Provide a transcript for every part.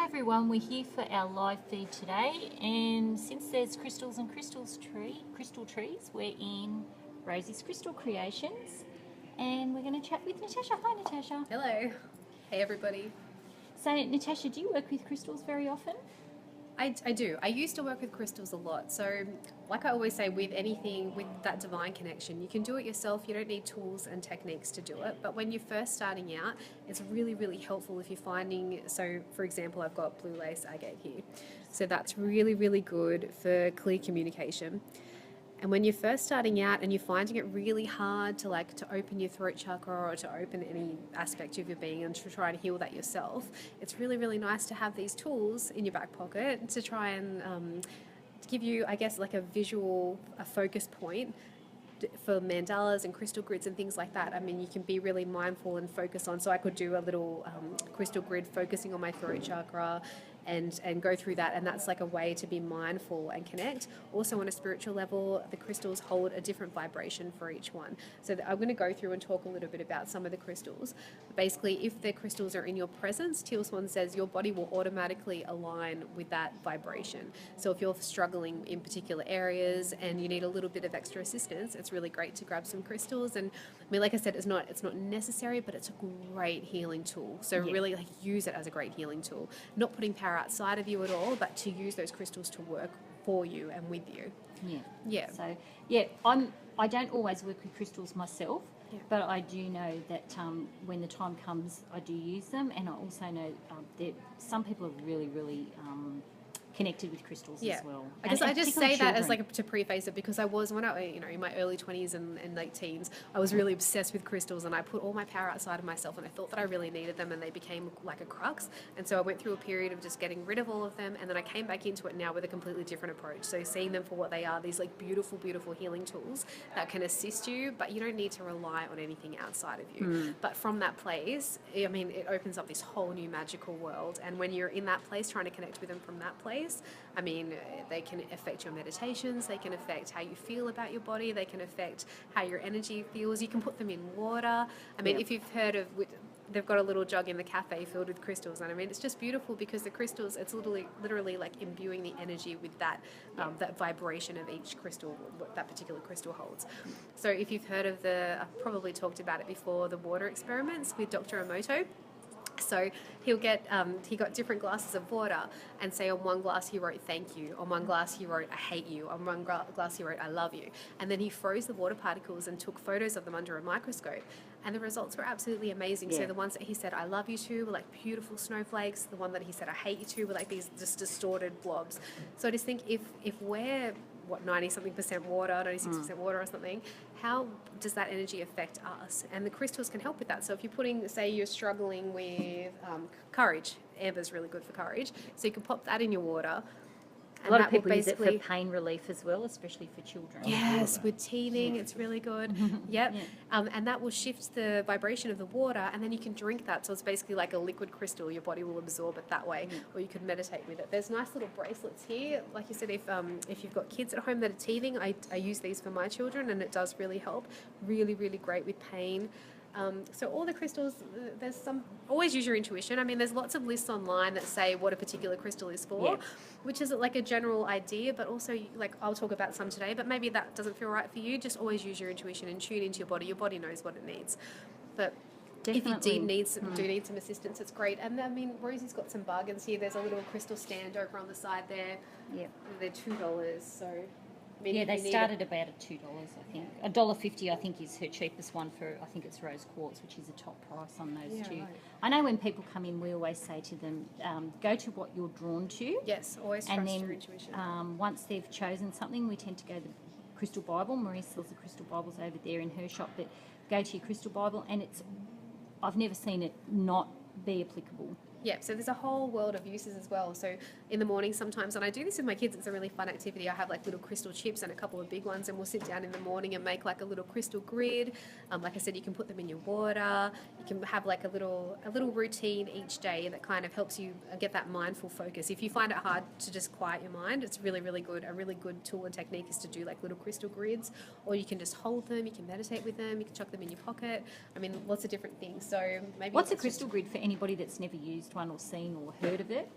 everyone, we're here for our live feed today, and since there's crystals and crystal trees, we're in Rosie's Crystal Creations, and we're going to chat with Natasha. Hi Natasha. Hello. Hey everybody. So Natasha, do you work with crystals very often? I do. I used to work with crystals a lot. So like I always say, with anything with that divine connection, you can do it yourself. You don't need tools and techniques to do it. But when you're first starting out, it's really, really helpful if you're finding, so for example, I've got blue lace agate here. So that's really, really good for clear communication. And when you're first starting out and you're finding it really hard to open your throat chakra or to open any aspect of your being and to try and heal that yourself, it's really, really nice to have these tools in your back pocket to try and give you, I guess, like a visual, a focus point for mandalas and crystal grids and things like that. I mean, you can be really mindful and focus on. So I could do a little crystal grid focusing on my throat chakra and go through that, and that's like a way to be mindful and connect. Also on a spiritual level, the crystals hold a different vibration for each one. So I'm going to go through and talk a little bit about some of the crystals. Basically, if the crystals are in your presence, Teal Swan says your body will automatically align with that vibration. So if you're struggling in particular areas and you need a little bit of extra assistance, it's really great to grab some crystals. And I mean, like I said, it's not necessary, but it's a great healing tool. So really use it as a great healing tool. Not putting power outside of you at all, but to use those crystals to work for you and with you. So I don't always work with crystals myself, but I do know that when the time comes, I do use them, and I also know that some people are really, really connected with crystals as well. I guess I just say that as children. to preface it, because I was, when I, in my early 20s and late teens, I was really obsessed with crystals, and I put all my power outside of myself, and I thought that I really needed them, and they became like a crux. And so I went through a period of just getting rid of all of them, and then I came back into it now with a completely different approach. So seeing them for what they are, these like beautiful, beautiful healing tools that can assist you, but you don't need to rely on anything outside of you. But from that place, I mean, it opens up this whole new magical world. And when you're in that place, trying to connect with them from that place, I mean, they can affect your meditations, they can affect how you feel about your body, they can affect how your energy feels. You can put them in water. I mean, if you've heard of, they've got a little jug in the cafe filled with crystals, and I mean, it's just beautiful because the crystals, it's literally like imbuing the energy with that that vibration of each crystal, what that particular crystal holds. So if you've heard of I've probably talked about it before, the water experiments with Dr. Emoto. So he got different glasses of water, and say on one glass he wrote thank you, on one glass he wrote I hate you, on one glass he wrote I love you. And then he froze the water particles and took photos of them under a microscope, and the results were absolutely amazing. So the ones that he said I love you to were like beautiful snowflakes, the one that he said I hate you to were like these just distorted blobs. So I just think if we're 90-something% water, 96% water or something, how does that energy affect us? And the crystals can help with that. So if you're putting, say you're struggling with courage, amber's really good for courage, so you can pop that in your water. A lot of people use it for pain relief as well, especially for children. Yes, with teething, it's really good. And that will shift the vibration of the water, and then you can drink that. So it's basically like a liquid crystal. Your body will absorb it that way, or you could meditate with it. There's nice little bracelets here. Like you said, if you've got kids at home that are teething, I use these for my children, and it does really help. Really, really great with pain. So all the crystals, always use your intuition. I mean, there's lots of lists online that say what a particular crystal is for, which is like a general idea, but also like I'll talk about some today, but maybe that doesn't feel right for you. Just always use your intuition and tune into your body. Your body knows what it needs. But definitely. If you do need some assistance, it's great. And I mean, Rosie's got some bargains here. There's a little crystal stand over on the side there. They're $2, so... they started about at $2, I think. $1.50, I think, is her cheapest one for, I think it's rose quartz, which is a top price on those two. Right. I know when people come in, we always say to them, go to what you're drawn to. Yes, always trust your intuition. Once they've chosen something, we tend to go to the Crystal Bible. Marie sells the Crystal Bibles over there in her shop, but go to your Crystal Bible, and I've never seen it not be applicable. Yeah, so there's a whole world of uses as well. So in the morning sometimes, and I do this with my kids, it's a really fun activity. I have like little crystal chips and a couple of big ones, and we'll sit down in the morning and make like a little crystal grid. Like I said, you can put them in your water. You can have like a little routine each day that kind of helps you get that mindful focus. If you find it hard to just quiet your mind, it's really, really good. A really good tool and technique is to do like little crystal grids, or you can just hold them, you can meditate with them, you can chuck them in your pocket. I mean, lots of different things. So maybe... What's a crystal grid for anybody that's never used one or seen or heard of it?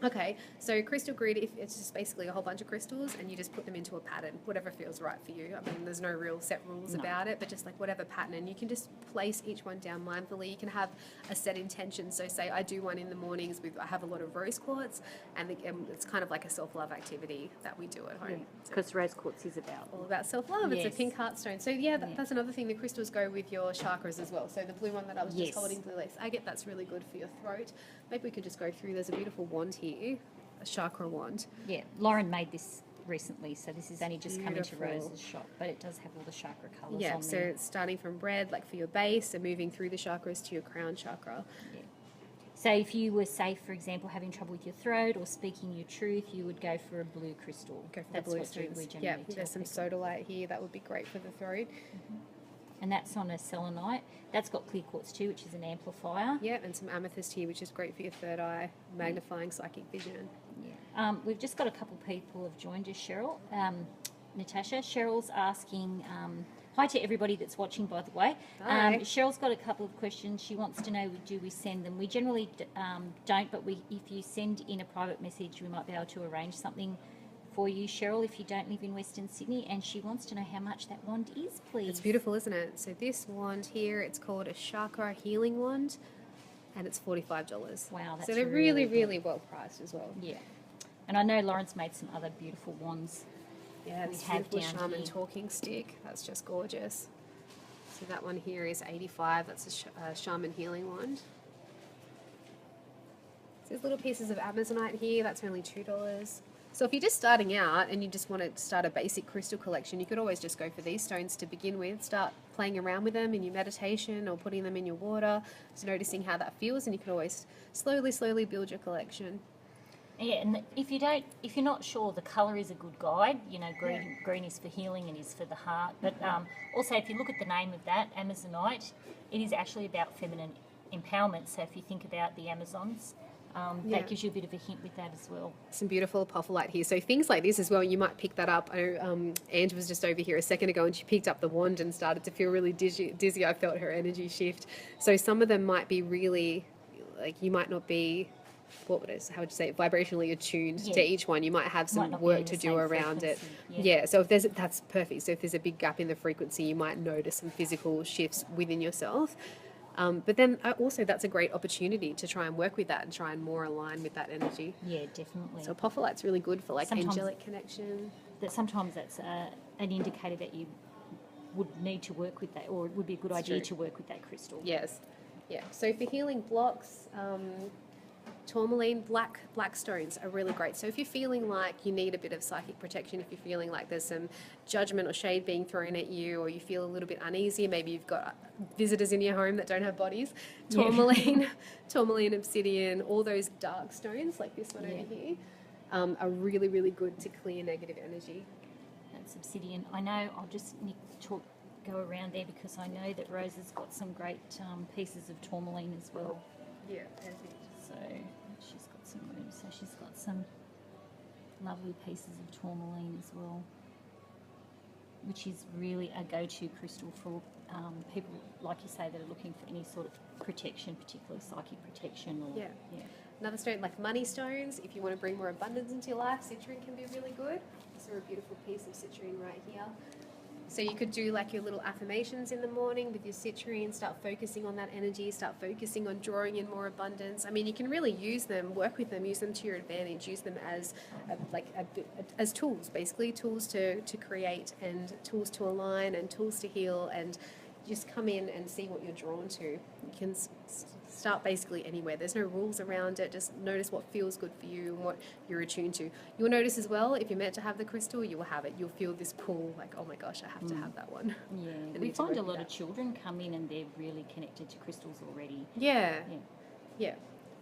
Okay, so crystal grid, if it's just basically a whole bunch of crystals and you just put them into a pattern, whatever feels right for you. I mean, there's no real set rules No. about it, but just like whatever pattern, and you can just place each one down mindfully. You can have a set intention. So say I do one in the mornings with, I have a lot of rose quartz, and it's kind of like a self-love activity that we do at home. Because rose quartz is about. All about self-love. It's Yes. a pink heartstone. So yeah, that's another thing. The crystals go with your chakras as well. So the blue one that I was just Yes. holding, blue lace agate, that's really good for your throat. Maybe we could just go through. There's a beautiful wand here, a chakra wand. Yeah, Lauren made this recently, so this is only just come into Beautiful. Rose's shop, but it does have all the chakra colours Yeah, on so there. it's starting from red, like for your base, and moving through the chakras to your crown chakra. Yeah. So if you were, say, for example, having trouble with your throat or speaking your truth, you would go for a blue crystal. Go for That's the blue what stones. we Yeah, generally tell there's some people. sodalite here. That would be great for the throat. And that's on a selenite. That's got clear quartz too, which is an amplifier. Yeah, and some amethyst here, which is great for your third eye, magnifying psychic vision. Yeah. We've just got a couple people have joined us, Cheryl. Natasha. Cheryl's asking, hi to everybody that's watching, by the way. Hi. Cheryl's got a couple of questions. She wants to know, do we send them? We generally don't, but if you send in a private message, we might be able to arrange something for you, Cheryl, if you don't live in Western Sydney. And she wants to know how much that wand is, please. It's beautiful, isn't it? So this wand here, it's called a chakra healing wand, and it's $45. Wow, that's so they're really really, good. really well priced as well. Yeah. And I know Lauren's made some other beautiful wands. Yeah, We this have beautiful down shaman here. talking stick. That's just gorgeous. So that one here is $85. That's a shaman healing wand. So there's little pieces of amazonite here. That's only $2. So if you're just starting out and you just want to start a basic crystal collection, you could always just go for these stones to begin with. Start playing around with them in your meditation or putting them in your water, just noticing how that feels, and you can always slowly build your collection. Yeah, and if you're not sure, the colour is a good guide. You know, green is for healing and is for the heart. But also, if you look at the name of that, Amazonite, it is actually about feminine empowerment. So if you think about the Amazons, that gives you a bit of a hint with that as well. Some beautiful apophyllite here. So things like this as well, you might pick that up. I know Ange was just over here a second ago and she picked up the wand and started to feel really dizzy. I felt her energy shift. So some of them might be really, like you might not be, how would you say it, vibrationally attuned to each one. You might have Might some not be work in to the do same around it. frequency, Yeah, so if that's perfect. So if there's a big gap in the frequency, you might notice some physical shifts within yourself. But then also that's a great opportunity to try and work with that and try and more align with that energy. Yeah, definitely. So apophyllite's really good for like Sometimes- angelic connection. Sometimes that's an indicator that you would need to work with that, or it would be a good idea true. to work with that crystal. Yes. Yeah. So for healing blocks, tourmaline, black stones are really great. So if you're feeling like you need a bit of psychic protection, if you're feeling like there's some judgment or shade being thrown at you, or you feel a little bit uneasy, maybe you've got visitors in your home that don't have bodies, tourmaline, tourmaline, obsidian, all those dark stones like this one over here, are really, really good to clear negative energy. That's obsidian. I know. I'll just go around there because I know that Rose has got some great pieces of tourmaline as well. Yeah, perfect. So she's got some room. So she's got some lovely pieces of tourmaline as well, which is really a go-to crystal for people, like you say, that are looking for any sort of protection, particularly psychic protection. Or, Yeah. Another stone, like money stones, if you want to bring more abundance into your life, citrine can be really good. This is a beautiful piece of citrine right here. So you could do like your little affirmations in the morning with your citrine, start focusing on that energy, start focusing on drawing in more abundance. I mean, you can really use them, work with them, use them to your advantage, use them as as tools, basically, tools to create and tools to align and tools to heal, and just come in and see what you're drawn to. You can start basically anywhere. There's no rules around it. Just notice what feels good for you and what you're attuned to. You'll notice as well, if you're meant to have the crystal, you will have it. You'll feel this pull, like, oh my gosh, I have to have that one. Yeah, I we need to find work a with lot that. of children come in and they're really connected to crystals already. Yeah. Yeah. Yeah.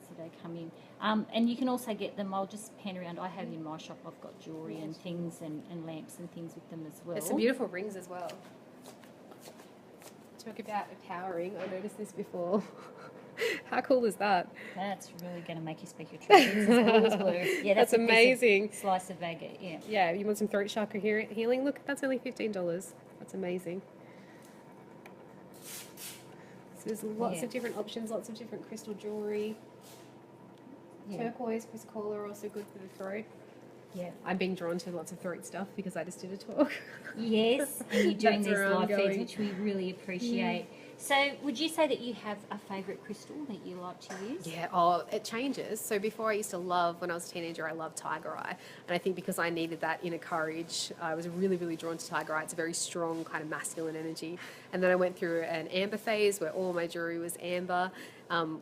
So they come in. And you can also get them, I'll just pan around, I have in my shop, I've got jewellery and things and lamps and things with them as well. There's some beautiful rings as well. Talk about empowering. I noticed this before. How cool is that? That's really going to make you speak your truth. It's as cool as blue. Yeah, That's a piece of amazing. slice of agate, yeah. Yeah, you want some throat chakra healing? Look, that's only $15. That's amazing. So there's lots Yeah. of different options, lots of different crystal jewellery. Turquoise, chrysocolla are also good for the throat. Yeah. I'm being drawn to lots of throat stuff because I just did a talk. Yes, and you're doing That's these where I'm live feeds, going. which we really appreciate. So, would you say that you have a favourite crystal that you like to use? Yeah, oh, it changes. So before I used to love, when I was a teenager, I loved Tiger Eye. And I think because I needed that inner courage, I was really, really drawn to Tiger Eye. It's a very strong kind of masculine energy. And then I went through an amber phase where all my jewelry was amber,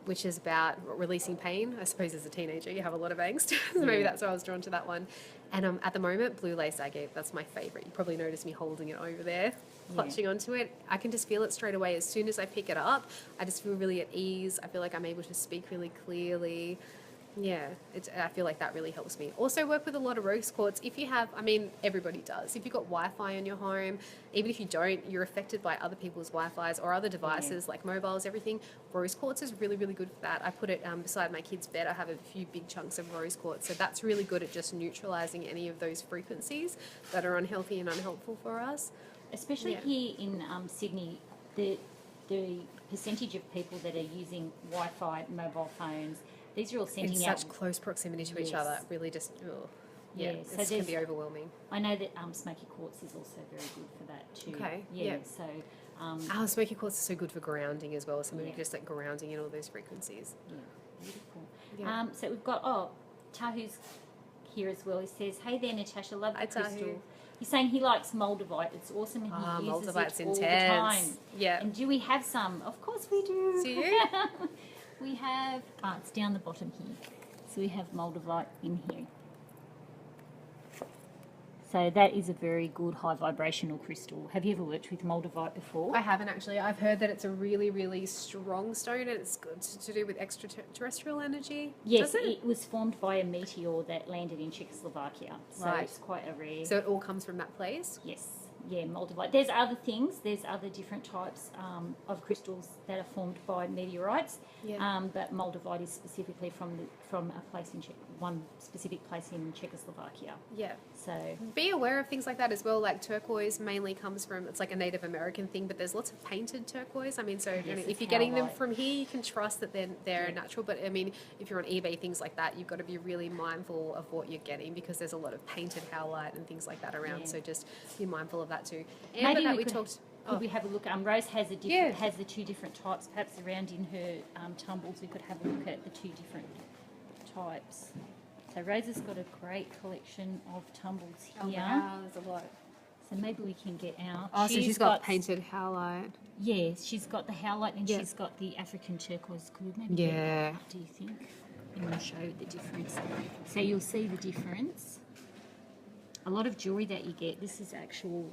which is about releasing pain. I suppose as a teenager, you have a lot of angst. So maybe Yeah. that's why I was drawn to that one. And at the moment, blue lace agate, that's my favourite. You probably noticed me holding it over there, clutching onto it. I can just feel it straight away. As soon as I pick it up, I just feel really at ease. I feel like I'm able to speak really clearly. Yeah, I feel like that really helps me. Also work with a lot of rose quartz. If you have, I mean, everybody does. If you've got Wi-Fi in your home, even if you don't, you're affected by other people's Wi-Fi's or other devices like mobiles, everything. Rose quartz is really, really good for that. I put it beside my kid's bed. I have a few big chunks of rose quartz. So that's really good at just neutralizing any of those frequencies that are unhealthy and unhelpful for us. Especially here in Sydney, the percentage of people that are using Wi-Fi, mobile phones, these are all In sending out. such close proximity to each Yes. other, really just, ugh. Yeah, It so can there's- be overwhelming. I know that smoky quartz is also very good for that too. Okay, Yeah. yeah. So Our smoky quartz is so good for grounding as well. So maybe Yeah. just like grounding in all those frequencies. yeah, beautiful. Yeah. So we've got Tahu's here as well. He says, "Hey there, Natasha. Love the Hi, Tahu. crystal." He's saying he likes moldavite. It's awesome, and he uses Moldavite's it all the intense. time. Yeah. And do we have some? Of course we do. Do you? We have. It's down the bottom here. So we have moldavite in here. So that is a very good high vibrational crystal. Have you ever worked with moldavite before? I haven't actually. I've heard that it's a really, really strong stone and it's good to do with extraterrestrial energy. Yes, Does it? it was formed by a meteor that landed in Czechoslovakia. So Right. it's quite a rare. So it all comes from that place? Yes, yeah, moldavite. There's other things. There's other different types of crystals that are formed by meteorites. Yeah. But moldavite is specifically from a place in one specific place in Czechoslovakia. Yeah. So Be aware of things like that as well. Like turquoise mainly comes from, it's like a Native American thing, but there's lots of painted turquoise. I mean, so Yes, if it's you're getting them howlite. from here, you can trust that they're Yeah. natural. But I mean, if you're on eBay, things like that, you've got to be really mindful of what you're getting because there's a lot of painted howlite and things like that around. Yeah. So just be mindful of that too. Amber that we talked. Could we have a look? Rose has a different, Yeah. has the two different types. Perhaps around in her tumbles, we could have a look at the two different types. So Rose has got a great collection of tumbles here. Oh, wow, there's a lot. So maybe we can get out. Oh, so she's got painted howlite. Yeah, she's got the howlite and Yeah. she's got the African turquoise. Could we maybe Yeah. get that, do you think? And we'll show the difference. So you'll see the difference. A lot of jewellery that you get, this is actual,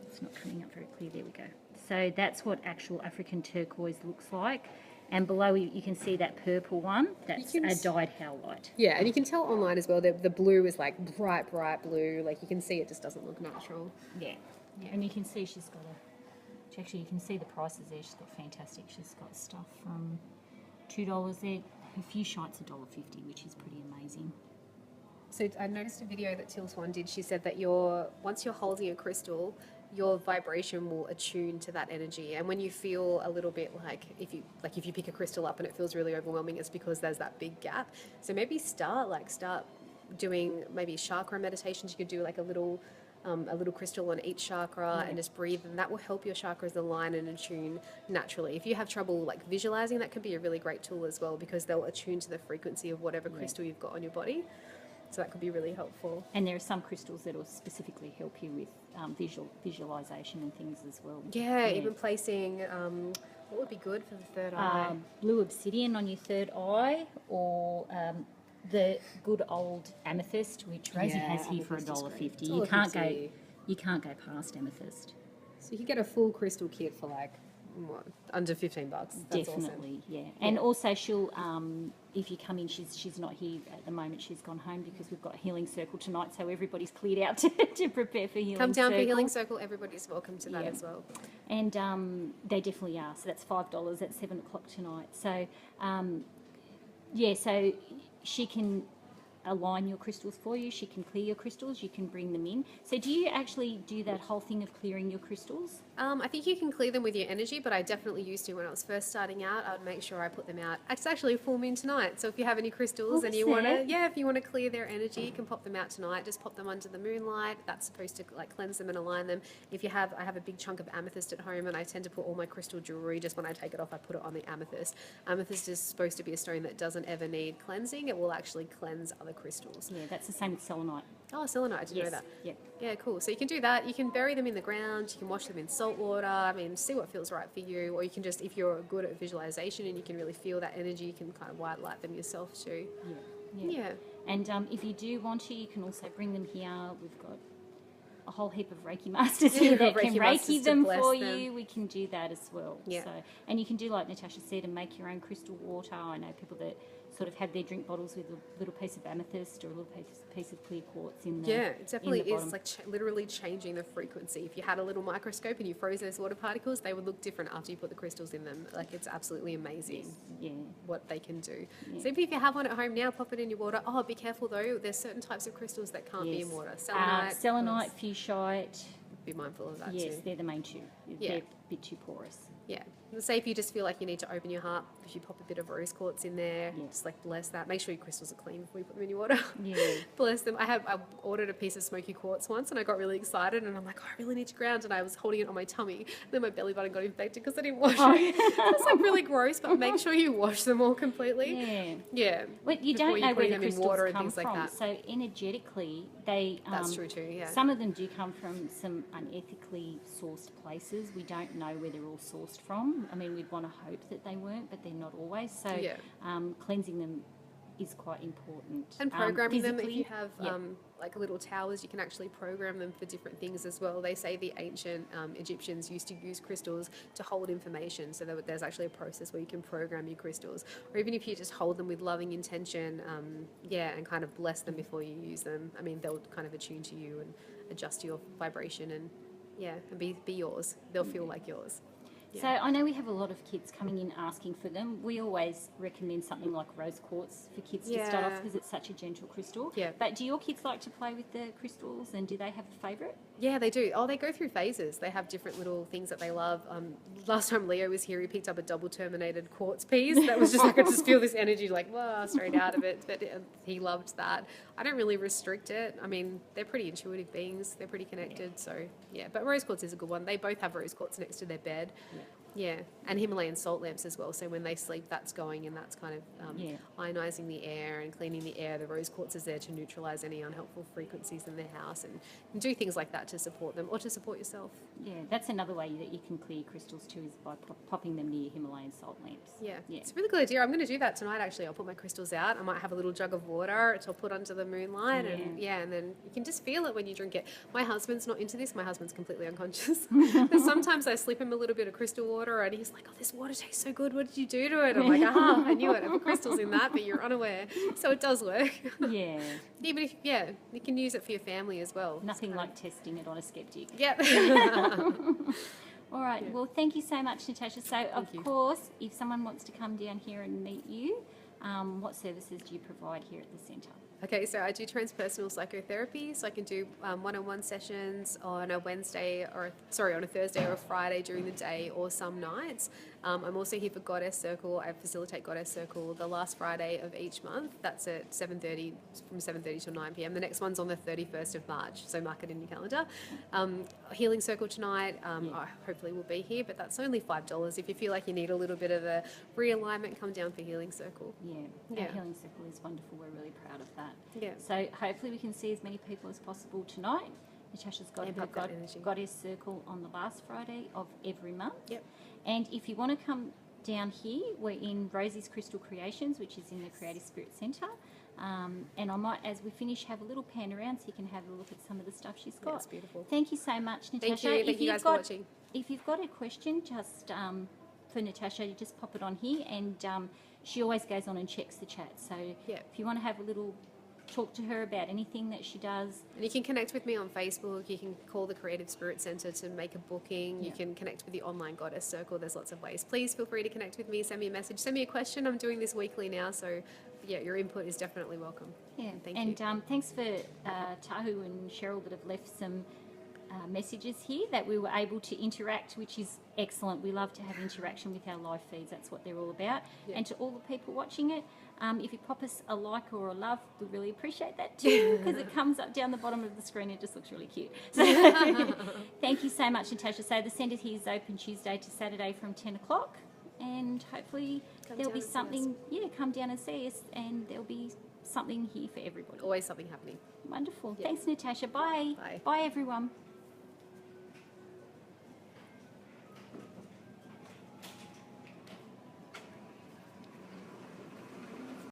it's not coming up very clear, there we go. So that's what actual African turquoise looks like. And below you can see that purple one, that's can a s- dyed howlite. Yeah, and you can tell online as well that the blue is like bright, bright blue. Like you can see it just doesn't look natural. Yeah. And you can see she's got actually you can see the prices there. She's got fantastic. She's got stuff from $2 there. Her few shites $1.50, which is pretty amazing. So I noticed a video that Till Swan did. She said that once you're holding a crystal, your vibration will attune to that energy. And when you feel a little bit like if you pick a crystal up and it feels really overwhelming, it's because there's that big gap. So maybe start doing maybe chakra meditations. You could do like a little crystal on each chakra and just breathe, and that will help your chakras align and attune naturally. If you have trouble like visualizing, that can be a really great tool as well because they'll attune to the frequency of whatever crystal you've got on your body. So that could be really helpful. And there are some crystals that will specifically help you with visualization and things as well. Yeah, even placing what would be good for the third eye? Blue obsidian on your third eye, or the good old amethyst, which Rosie Yeah, has here for amethyst is great. $1.50. $1.50. You can't go past amethyst. So you can get a full crystal kit for like under $15. That's Definitely, yeah. And also she'll, if you come in, she's not here at the moment. She's gone home because we've got Healing Circle tonight, so everybody's cleared out to prepare for Healing Circle. Come down for Healing Circle. Everybody's welcome to that Yeah. as well. And they definitely are. So that's $5 at 7 o'clock tonight. So, so she can align your crystals for you. She can clear your crystals. You can bring them in. So do you actually do that whole thing of clearing your crystals? I think you can clear them with your energy, but I definitely used to when I was first starting out. I would make sure I put them out. It's actually a full moon tonight, so if you have any crystals and you want to, if you want to clear their energy, you can pop them out tonight. Just pop them under the moonlight. That's supposed to like cleanse them and align them. If you have, I have a big chunk of amethyst at home, and I tend to put all my crystal jewelry. Just when I take it off, I put it on the amethyst. Amethyst is supposed to be a stone that doesn't ever need cleansing. It will actually cleanse other crystals. Yeah, that's the same with selenite. Oh, selenite, I didn't know that. Yeah. Yeah, cool. So you can do that. You can bury them in the ground. You can wash them in salt water. I mean, see what feels right for you. Or you can just, if you're good at visualization and you can really feel that energy, you can kind of white light them yourself too. Yeah. And if you do want to, you can also bring them here. We've got a whole heap of Reiki masters here that can Reiki them for you. We can do that as well. Yeah. So, and you can do like Natasha said and make your own crystal water. I know people that sort of have their drink bottles with a little piece of amethyst or a little piece of clear quartz in the Yeah, it definitely is like literally changing the frequency. If you had a little microscope and you froze those water particles, they would look different after you put the crystals in them. Like, it's absolutely amazing what they can do. So if you have one at home now, pop it in your water. Oh, be careful though. There's certain types of crystals that can't be in water. Selenite, fuchsite. Be mindful of that too. Yes, they're the main two. They're a bit too porous. Yeah. Say if you just feel like you need to open your heart, if you pop a bit of rose quartz in there, just like bless that. Make sure your crystals are clean before you put them in your water. Yeah. Bless them. I ordered a piece of smoky quartz once and I got really excited and I'm like, oh, I really need to ground, and I was holding it on my tummy. And then my belly button got infected because I didn't wash it. It's like really gross, but make sure you wash them all completely. Yeah. Yeah. Well, you don't know where the crystals water come and things from. like that. So energetically, they That's true too, yeah. Some of them do come from some unethically sourced places. We don't know where they're all sourced from. I mean, we'd want to hope that they weren't, but they're not always. So cleansing them is quite important. And programming them, if you have like little towers, you can actually program them for different things as well. They say the ancient Egyptians used to use crystals to hold information, so there's actually a process where you can program your crystals. Or even if you just hold them with loving intention, and kind of bless them before you use them. I mean, they'll kind of attune to you and adjust to your vibration and be yours. They'll feel like yours. So I know we have a lot of kids coming in asking for them. We always recommend something like rose quartz for kids to start off because it's such a gentle crystal. Yeah. But do your kids like to play with the crystals, and do they have a favourite? Yeah, they do. Oh, they go through phases. They have different little things that they love. Last time Leo was here, he picked up a double terminated quartz piece. That was just, I could just feel this energy like, wow, straight out of it. But he loved that. I don't really restrict it. I mean, they're pretty intuitive beings. They're pretty connected. So, but rose quartz is a good one. They both have rose quartz next to their bed. Yeah, and Himalayan salt lamps as well. So when they sleep, that's going and that's kind of ionizing the air and cleaning the air. The rose quartz is there to neutralize any unhelpful frequencies in their house and do things like that to support them or to support yourself. Yeah, that's another way that you can clear crystals too, is by popping them near Himalayan salt lamps. Yeah, it's a really good idea. I'm going to do that tonight actually. I'll put my crystals out. I might have a little jug of water to put under the moonlight and then you can just feel it when you drink it. My husband's not into this. My husband's completely unconscious. But sometimes I slip him a little bit of crystal water and he's like, oh, this water tastes so good. What did you do to it? I'm like, I knew it. I put crystals in that, but you're unaware. So it does work. Yeah. Even if, you can use it for your family as well. Nothing like testing it on a skeptic. Yep. All right. Well, thank you so much, Natasha. So, of course, if someone wants to come down here and meet you, what services do you provide here at the centre? Okay, so I do transpersonal psychotherapy, so I can do one-on-one sessions on a Thursday or a Friday during the day or some nights. I'm also here for Goddess Circle. I facilitate Goddess Circle the last Friday of each month. That's at 7:30, from 7:30 till 9 p.m. The next one's on the 31st of March, so mark it in your calendar. Healing Circle tonight, I hopefully will be here, but that's only $5. If you feel like you need a little bit of a realignment, come down for Healing Circle. Yeah, our Healing Circle is wonderful. We're really proud of that. Yeah. So hopefully we can see as many people as possible tonight. Natasha's got her Goddess Circle on the last Friday of every month. Yep. And if you want to come down here, we're in Rosie's Crystal Creations, which is in the Creative Spirit Centre. And I might, as we finish, have a little pan around so you can have a look at some of the stuff she's got. That's beautiful. Thank you so much, Natasha. Thank you guys for watching. If you've got a question, just for Natasha, you just pop it on here, and she always goes on and checks the chat. So if you want to have a little talk to her about anything that she does. And you can connect with me on Facebook. You can call the Creative Spirit Centre to make a booking. You can connect with the online Goddess Circle. There's lots of ways. Please feel free to connect with me. Send me a message. Send me a question. I'm doing this weekly now, so your input is definitely welcome. Yeah, Thank you. And thanks for Tahu and Cheryl that have left some messages here that we were able to interact, which is excellent. We love to have interaction with our live feeds. That's what they're all about. Yeah. And to all the people watching it, if you pop us a like or a love, we really appreciate that too, because it comes up down the bottom of the screen. It just looks really cute. So thank you so much, Natasha. So the centre here is open Tuesday to Saturday from 10 o'clock, and hopefully there'll be something. Yeah, come down and see us, and there'll be something here for everybody. Always something happening. Wonderful. Yeah. Thanks, Natasha. Bye. Bye. Bye, everyone.